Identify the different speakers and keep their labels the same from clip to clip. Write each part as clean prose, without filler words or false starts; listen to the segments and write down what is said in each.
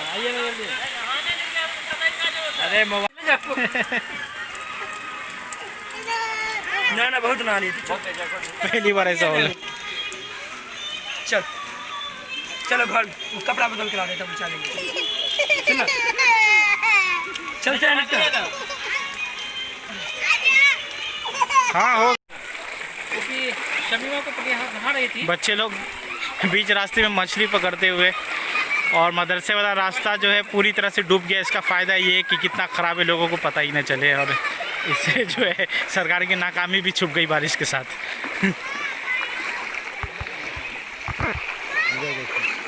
Speaker 1: आइए ना जल्दी। अरे मोबाइल ना बहुत नहा ली थी।
Speaker 2: पहली बार ऐसा हो रहा है।
Speaker 1: चल चलो घर कपड़ा बदल के ला देता हूँ। चल चल चल।
Speaker 2: हाँ हो।
Speaker 1: क्योंकि शमीमा को नहा रही थी।
Speaker 2: बच्चे लोग बीच रास्ते में मछली पकड़ते हुए, और मदरसे वाला रास्ता जो है पूरी तरह से डूब गया। इसका फ़ायदा ये है कि कितना ख़राब है लोगों को पता ही न चले, और इससे जो है सरकार की नाकामी भी छुप गई बारिश के साथ।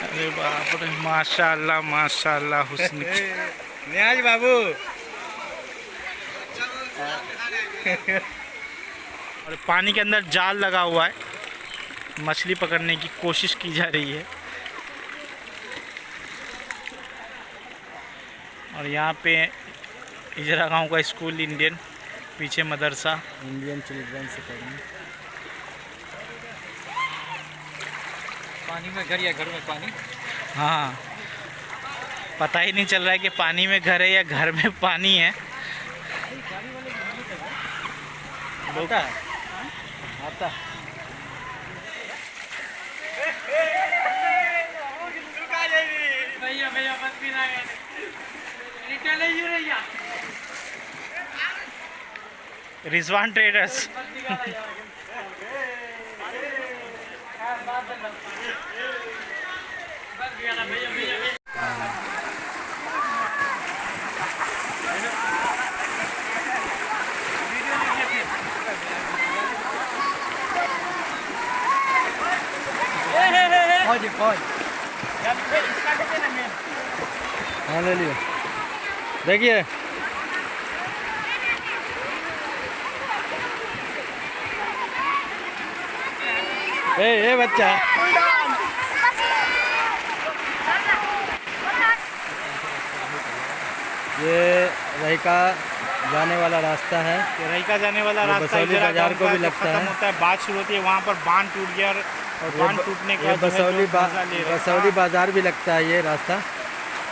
Speaker 2: अरे बाप रे, माशाल्लाह माशाल्लाह हुस्न।
Speaker 1: न्याज बाबू।
Speaker 2: और पानी के अंदर जाल लगा हुआ है, मछली पकड़ने की कोशिश की जा रही है। और यहाँ पे इजरा गांव का स्कूल इंडियन, पीछे मदरसा
Speaker 1: इंडियन चिल्ड्रंस अकेडमी। पानी में घर या घर में पानी?
Speaker 2: हाँ, पता ही नहीं चल रहा है कि पानी में घर है या घर में पानी है।
Speaker 1: आता है आता। भैया भैया मत पीना है।
Speaker 2: रिजवान ट्रेडर्स।
Speaker 1: हाँ ले लियो। देखिए ए बच्चा, ये रहीका जाने वाला रास्ता है।
Speaker 2: रहीका जाने वाला रास्ता
Speaker 1: बसौली बाजार को भी लगता है।
Speaker 2: होता है, बात शुरू होती है वहाँ पर बांध टूट गया, और बांध टूटने के बाद
Speaker 1: बसौली बाजार भी लगता है ये रास्ता।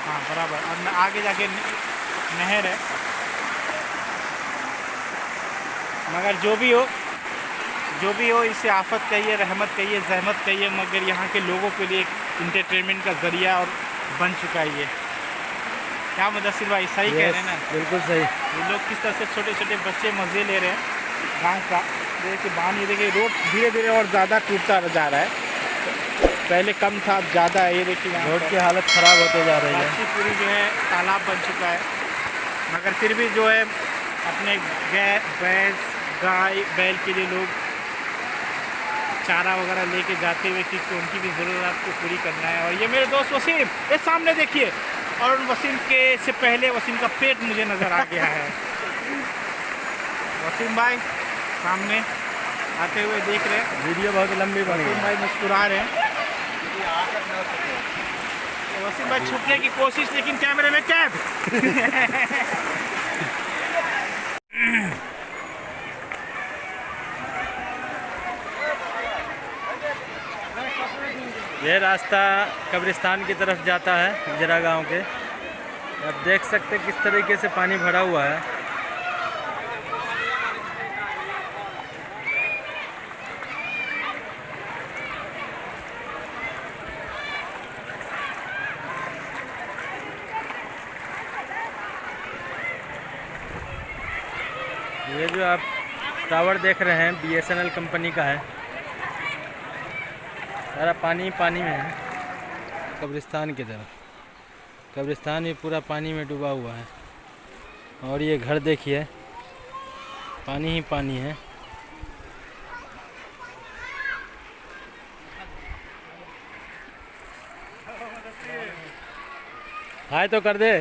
Speaker 2: हाँ बराबर। और आगे जाके नहर है। मगर जो भी हो इसे आफत कहिए, रहमत कहिए, जहमत कहिए, मगर यहाँ के लोगों के लिए एक इंटरटेनमेंट का ज़रिया और बन चुका है ये। क्या मुदस्सिर भाई सही कह रहे हैं ना?
Speaker 1: बिल्कुल सही।
Speaker 2: ये लोग किस तरह से छोटे छोटे बच्चे मज़े ले रहे हैं गाँव का। देखिए बानी, देखिए रोड धीरे धीरे और ज़्यादा टूटता जा रहा है। पहले कम था, अब ज़्यादा है। ये देखिए
Speaker 1: रोड की हालत ख़राब होते जा रही है।
Speaker 2: पूरी जो है तालाब बन चुका है, मगर फिर भी जो है अपने भैंस गाय बैल के लिए लोग चारा वगैरह लेके जाते हुए, क्योंकि उनकी भी ज़रूरत को पूरी करना है। और ये मेरे दोस्त वसीम, ये सामने देखिए, और वसीम के से पहले वसीम का पेट मुझे नज़र आ गया है। वसीम भाई सामने आते हुए देख रहे हैं।
Speaker 1: वीडियो बहुत लंबी बनी है।
Speaker 2: वसीम भाई मुस्कुरा रहे हैं। वसीम भाई छुपने की कोशिश, लेकिन कैमरे में कैद।
Speaker 1: ये रास्ता कब्रिस्तान की तरफ जाता है, इजरा गांव के। आप देख सकते हैं किस तरीके से पानी भरा हुआ है। ये जो आप टावर देख रहे हैं BSNL कंपनी का है। सारा पानी पानी में है। कब्रिस्तान की तरफ। कब्रिस्तान भी पूरा पानी में डूबा हुआ है और ये घर देखिए पानी ही पानी है। हाय तो कर दे,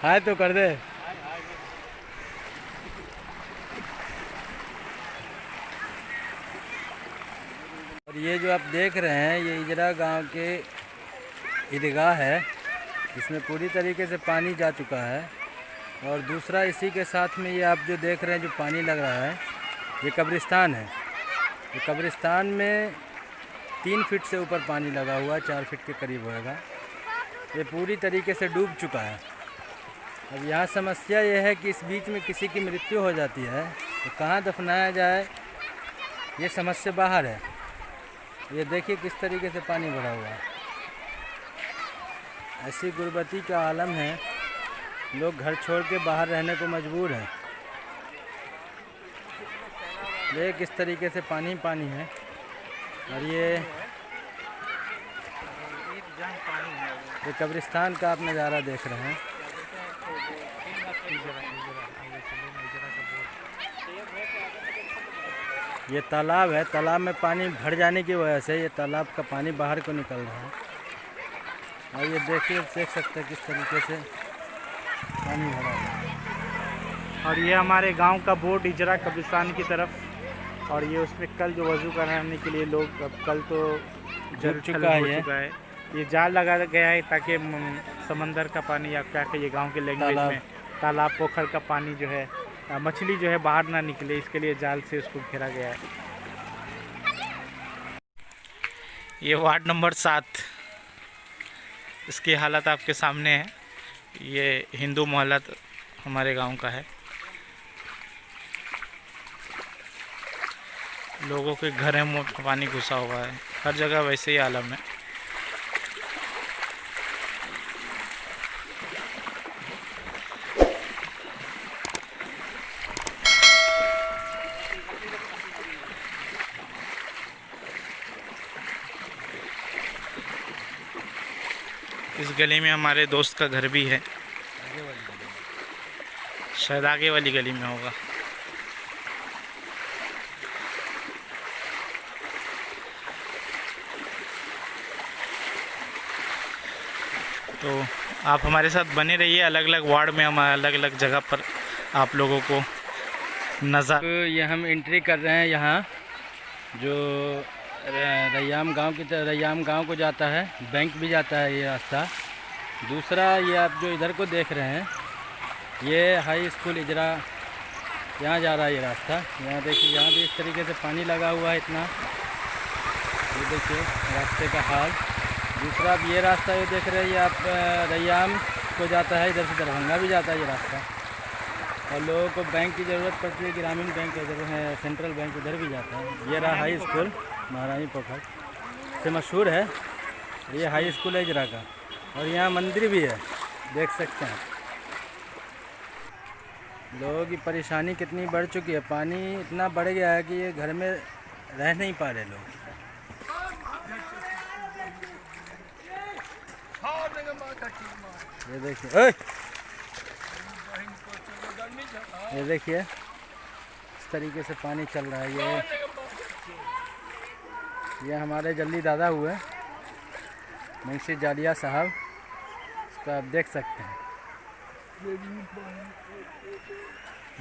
Speaker 1: हाय तो कर दे। और ये जो आप देख रहे हैं ये इजरा गांव के ईदगाह है, इसमें पूरी तरीके से पानी जा चुका है। और दूसरा इसी के साथ में ये आप जो देख रहे हैं जो पानी लग रहा है ये कब्रिस्तान है। ये कब्रिस्तान में 3 फीट से ऊपर पानी लगा हुआ है, 4 फीट के करीब होएगा। ये पूरी तरीके से डूब चुका है। अब यहाँ समस्या ये है कि इस बीच में किसी की मृत्यु हो जाती है तो कहाँ दफनाया जाए, ये समझ से बाहर है। ये देखिए किस तरीके से पानी भरा हुआ है। ऐसी गुर्बती का आलम है, लोग घर छोड़ के बाहर रहने को मजबूर हैं। ये किस तरीके से पानी पानी है। और ये कब्रिस्तान का आप नज़ारा देख रहे हैं। ये तालाब है, तालाब में पानी भर जाने की वजह से ये तालाब का पानी बाहर को निकल रहा है। और ये देखिए, देख सकते हैं किस तरीके से पानी भरा है।
Speaker 2: और ये हमारे गांव का बोर्ड इजरा कब्रिस्तान की तरफ। और ये उसमें कल जो वज़ू कराने के लिए लोग, अब कल तो
Speaker 1: डूब चुका है।
Speaker 2: ये जाल लगा गया है ताकि समंदर का पानी या क्या कहिए गांव के लैंग्वेज में तालाब पोखर का पानी जो है, मछली जो है बाहर ना निकले, इसके लिए जाल से उसको घेरा गया है। ये वार्ड नंबर 7, इसकी हालत आपके सामने है। ये हिंदू मोहल्ला हमारे गांव का है। लोगों के घरों में पानी घुसा हुआ है, हर जगह वैसे ही आलम है। इस गली में हमारे दोस्त का घर भी है, शायद आगे वाली गली में होगा। तो आप हमारे साथ बने रहिए। अलग अलग वार्ड में हम अलग अलग जगह पर आप लोगों को नज़र।
Speaker 1: ये हम एंट्री कर रहे हैं यहाँ जो रैयाम गांव को जाता है, बैंक भी जाता है ये रास्ता। दूसरा ये आप जो इधर को देख रहे हैं ये हाई स्कूल इजरा, यहाँ जा रहा है ये रास्ता। यहाँ देखिए, यहाँ भी इस तरीके से पानी लगा हुआ है इतना। ये देखिए रास्ते का हाल। दूसरा अब ये रास्ता ये देख रहे हैं, ये आप रैयाम को जाता है, इधर से दरभंगा भी जाता है ये रास्ता। और लोगों को बैंक की ज़रूरत पड़ती है, ग्रामीण बैंक इधर है, सेंट्रल बैंक उधर भी जाता है। ये रहा हाई स्कूल महारानी पोखर से मशहूर है, ये हाई स्कूल है इजरा का। और यहाँ मंदिर भी है, देख सकते हैं। लोगों की परेशानी कितनी बढ़ चुकी है, पानी इतना बढ़ गया है कि ये घर में रह नहीं पा रहे लोग। ये देखिए, ये देखिए इस तरीके से पानी चल रहा है। ये हमारे जल्दी दादा हुए मुंशी जालिया साहब, इसको आप देख सकते हैं।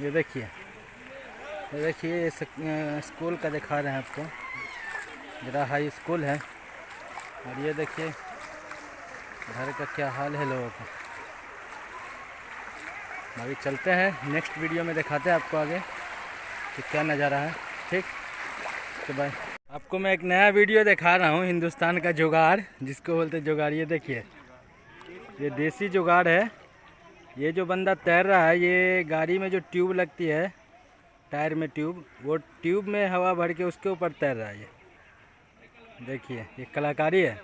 Speaker 1: ये देखिए, ये देखिए स्कूल का दिखा रहे हैं आपको, जरा हाई स्कूल है। और ये देखिए घर का क्या हाल है लोगों का। अभी चलते हैं, नेक्स्ट वीडियो में दिखाते हैं आपको आगे कि क्या नज़ारा है। ठीक, तो बाय। आपको मैं एक नया वीडियो दिखा रहा हूँ, हिंदुस्तान का जुगाड़ जिसको बोलते जुगाड़। ये देखिए, ये देसी जुगाड़ है। ये जो बंदा तैर रहा है, ये गाड़ी में जो ट्यूब लगती है, टायर में ट्यूब, वो ट्यूब में हवा भर के उसके ऊपर तैर रहा है। ये देखिए, ये कलाकारी है।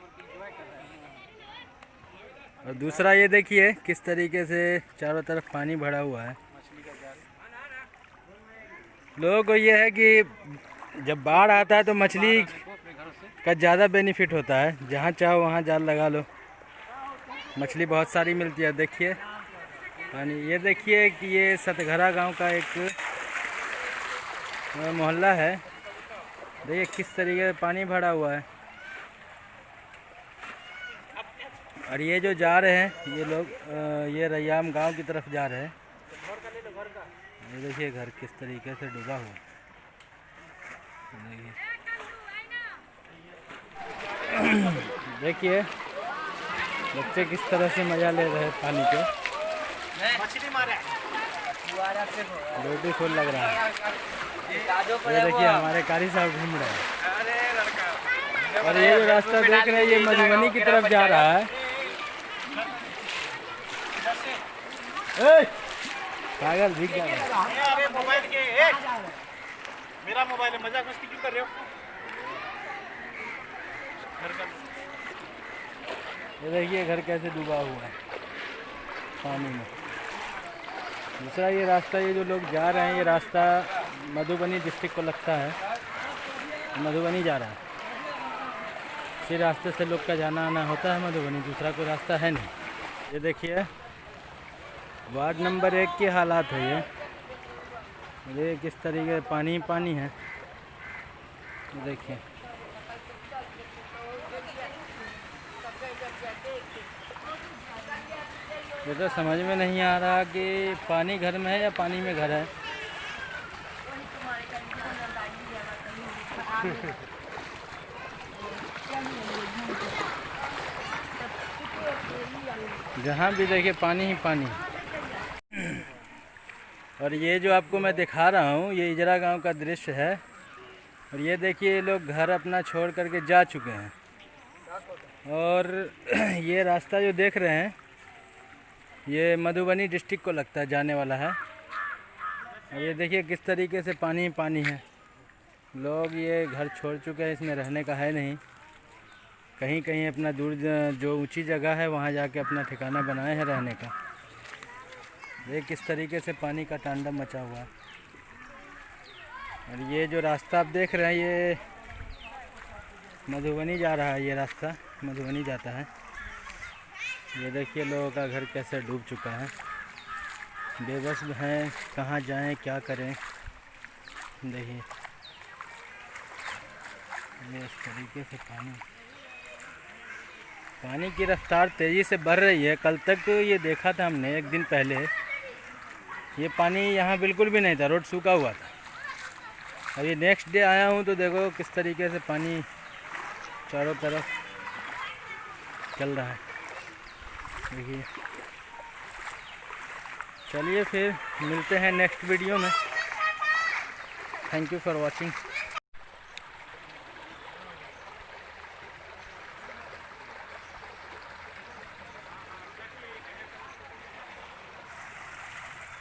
Speaker 1: और दूसरा ये देखिए किस तरीके से चारों तरफ पानी भरा हुआ है। लोगों को ये है कि जब बाढ़ आता है तो मछली का ज़्यादा बेनिफिट होता है, जहाँ चाहो वहाँ जाल लगा लो, मछली बहुत सारी मिलती है। देखिए पानी, ये देखिए कि ये सतघरा गांव का एक मोहल्ला है। देखिए किस तरीके से पानी भरा हुआ है। और ये जो जा रहे हैं ये लोग, ये रैयाम गांव की तरफ जा रहे हैं। ये देखिए घर किस तरीके से डूबा हुआ। देखिए बच्चे किस तरह से मज़ा ले रहे हैं पानी के। रोटी फूल लग रहा है। ये देखिए हमारे कारी साहब घूम रहे हैं। और ये जो रास्ता देख रहे हैं ये मधुबनी की तरफ जा रहा है। पागल भीग जा रहा है।
Speaker 2: अरे मोबाइल के मेरा मोबाइल है, मजाक मस्ती क्यों कर रहे हो?
Speaker 1: ये देखिए घर कैसे डूबा हुआ है पानी में। दूसरा ये रास्ता, ये जो लोग जा रहे हैं ये रास्ता मधुबनी डिस्ट्रिक्ट को लगता है। मधुबनी जा रहा है, इसी रास्ते से लोग का जाना आना होता है मधुबनी, दूसरा कोई रास्ता है नहीं। ये देखिए वार्ड नंबर 1 के हालात है ये किस तरीके पानी पानी है। देखिए ये तो समझ में नहीं आ रहा कि पानी घर में है या पानी में घर है। जहाँ भी देखिए पानी ही पानी। और ये जो आपको मैं दिखा रहा हूँ ये इजरा गांव का दृश्य है। और ये देखिए ये लोग घर अपना छोड़ करके जा चुके हैं। और ये रास्ता जो देख रहे हैं ये मधुबनी डिस्ट्रिक्ट को लगता है, जाने वाला है। और ये देखिए किस तरीके से पानी ही पानी है। लोग ये घर छोड़ चुके हैं, इसमें रहने का है नहीं। कहीं कहीं अपना दूर जो ऊंची जगह है वहाँ जाके अपना ठिकाना बनाए हैं रहने का। ये किस तरीके से पानी का तांडव मचा हुआ है। और ये जो रास्ता आप देख रहे हैं ये मधुबनी जा रहा है। ये रास्ता मधुबनी जाता है। ये देखिए लोगों का घर कैसे डूब चुका है, बेबस हैं, कहाँ जाएं क्या करें। देखिए ये इस तरीके से पानी की रफ्तार तेज़ी से बढ़ रही है। कल तक ये देखा था हमने, एक दिन पहले ये पानी यहाँ बिल्कुल भी नहीं था, रोड सूखा हुआ था। और ये नेक्स्ट डे आया हूँ तो देखो किस तरीके से पानी चारों तरफ चल रहा है। देखिए चलिए फिर मिलते हैं नेक्स्ट वीडियो में। Thank you for watching.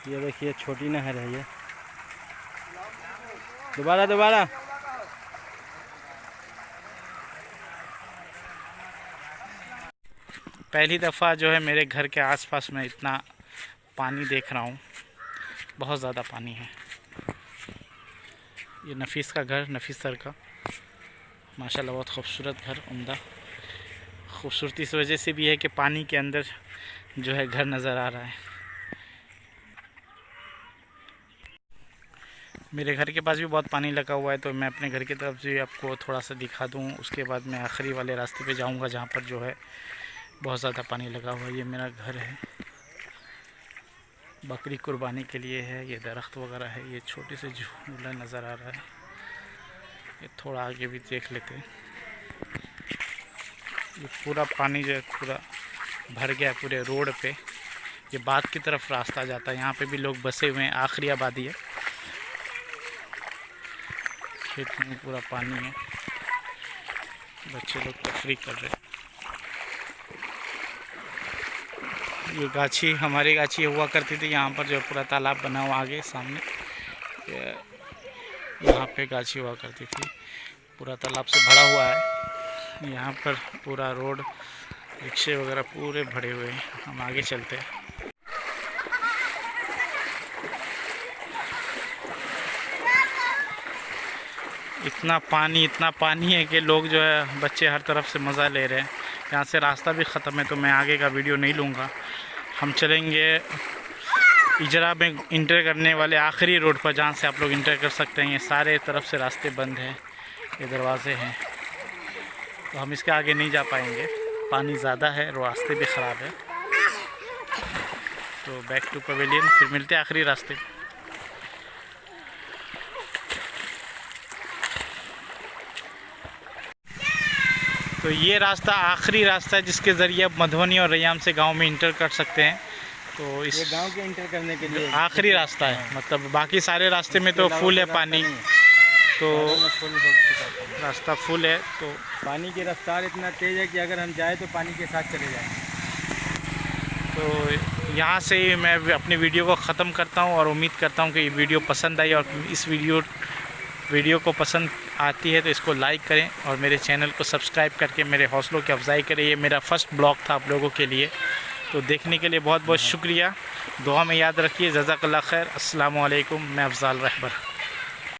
Speaker 1: ये देखिए छोटी नहर है ये। दोबारा
Speaker 2: पहली दफ़ा जो है मेरे घर के आसपास में इतना पानी देख रहा हूँ, बहुत ज़्यादा पानी है। ये नफीस का घर, नफीस सर का, माशाल्लाह बहुत खूबसूरत घर, उम्दा। खूबसूरती इस वजह से भी है कि पानी के अंदर जो है घर नज़र आ रहा है। मेरे घर के पास भी बहुत पानी लगा हुआ है, तो मैं अपने घर की तरफ से आपको थोड़ा सा दिखा दूँ। उसके बाद मैं आखिरी वाले रास्ते पे जाऊँगा जहाँ पर जो है बहुत ज़्यादा पानी लगा हुआ है। ये मेरा घर है, बकरी कुर्बानी के लिए है। ये दरख्त वगैरह है, ये छोटे से झूला नज़र आ रहा है। ये थोड़ा आगे भी देख लेते हैं। ये पूरा पानी जो है पूरा भर गया है पूरे रोड पे। ये बाद की तरफ रास्ता जाता है, यहाँ पे भी लोग बसे हुए हैं। आखिरी आबादी है, खेत में पूरा पानी है, बच्चे लोग तफरीह कर रहे हैं। ये गाछी हमारी गाछी हुआ करती थी, यहाँ पर जो पूरा तालाब बना हुआ आगे सामने, यहाँ पे गाछी हुआ करती थी, पूरा तालाब से भरा हुआ है। यहाँ पर पूरा रोड, रिक्शे वगैरह पूरे भरे हुए हैं। हम आगे चलते हैं। इतना पानी है कि लोग जो है बच्चे हर तरफ से मज़ा ले रहे हैं। यहाँ से रास्ता भी ख़त्म है तो मैं आगे का वीडियो नहीं लूँगा। हम चलेंगे इजरा में इंटर करने वाले आखिरी रोड पर, जहाँ से आप लोग इंटर कर सकते हैं। ये सारे तरफ से रास्ते बंद हैं, ये दरवाजे हैं, तो हम इसके आगे नहीं जा पाएंगे। पानी ज़्यादा है, रास्ते भी ख़राब है। तो बैक टू पवेलियन, फिर मिलते हैं आखिरी रास्ते। तो ये रास्ता आखिरी रास्ता है जिसके ज़रिए आप मधुबनी और रैयाम से गांव में इंटर कर सकते हैं। तो इस
Speaker 1: गांव के इंटर करने के लिए
Speaker 2: आखिरी रास्ता है, मतलब बाकी सारे रास्ते में तो फुल है पानी, तो रास्ता फुल है। तो
Speaker 1: पानी की रफ्तार इतना तेज़ है कि अगर हम जाए तो पानी के साथ चले जाएँ।
Speaker 2: तो यहाँ से ही मैं अपनी वीडियो को ख़त्म करता हूँ और उम्मीद करता हूँ कि ये वीडियो पसंद आई, और इस वीडियो को पसंद आती है तो इसको लाइक करें और मेरे चैनल को सब्सक्राइब करके मेरे हौसलों की अफजाई करें। ये मेरा फर्स्ट ब्लॉग था आप लोगों के लिए, तो देखने के लिए बहुत बहुत शुक्रिया। दुआ में याद रखिए। जज़ाकल्लाह खैर। अस्सलामु अलैकुम। मैं अफजाल रहबर।